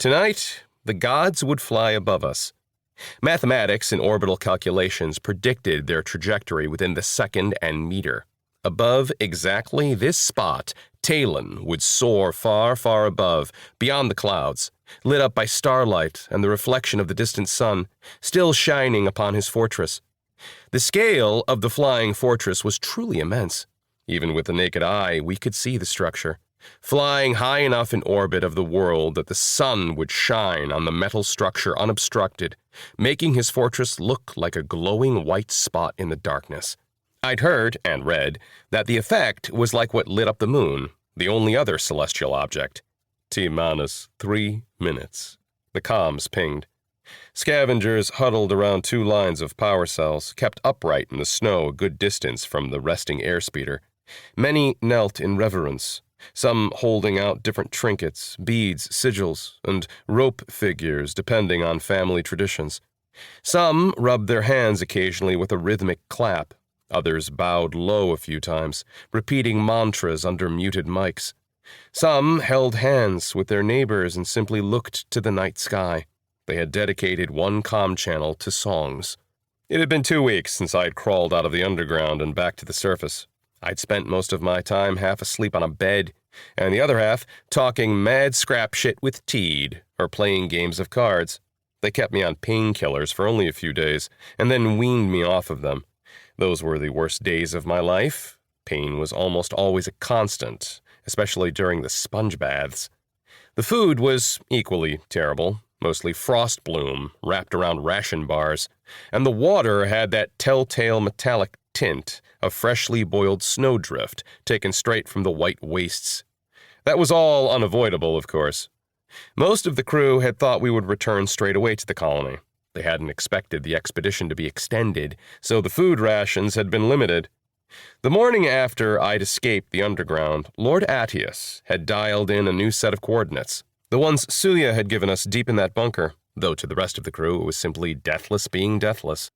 Tonight, the gods would fly above us. Mathematics and orbital calculations predicted their trajectory within the second and meter. Above exactly this spot, Talon would soar far, far above, beyond the clouds, lit up by starlight and the reflection of the distant sun, still shining upon his fortress. The scale of the flying fortress was truly immense. Even with the naked eye, we could see the structure, flying high enough in orbit of the world that the sun would shine on the metal structure unobstructed, making his fortress look like a glowing white spot in the darkness. I'd heard, and read, that the effect was like what lit up the moon, the only other celestial object. T-minus 3 minutes. The comms pinged. Scavengers huddled around 2 lines of power cells, kept upright in the snow a good distance from the resting airspeeder. Many knelt in reverence, some holding out different trinkets, beads, sigils, and rope figures depending on family traditions. Some rubbed their hands occasionally with a rhythmic clap. Others bowed low a few times, repeating mantras under muted mics. Some held hands with their neighbors and simply looked to the night sky. They had dedicated one comm channel to songs. It had been 2 weeks since I'd crawled out of the underground and back to the surface. I'd spent most of my time half asleep on a bed, and the other half talking mad scrap shit with Teed or playing games of cards. They kept me on painkillers for only a few days, and then weaned me off of them. Those were the worst days of my life. Pain was almost always a constant, especially during the sponge baths. The food was equally terrible, mostly frost bloom wrapped around ration bars, and the water had that telltale metallic tint of freshly boiled snowdrift taken straight from the white wastes. That was all unavoidable, of course. Most of the crew had thought we would return straight away to the colony. They hadn't expected the expedition to be extended, so the food rations had been limited. The morning after I'd escaped the underground, Lord Attius had dialed in a new set of coordinates, the ones Suya had given us deep in that bunker, though to the rest of the crew it was simply deathless being deathless.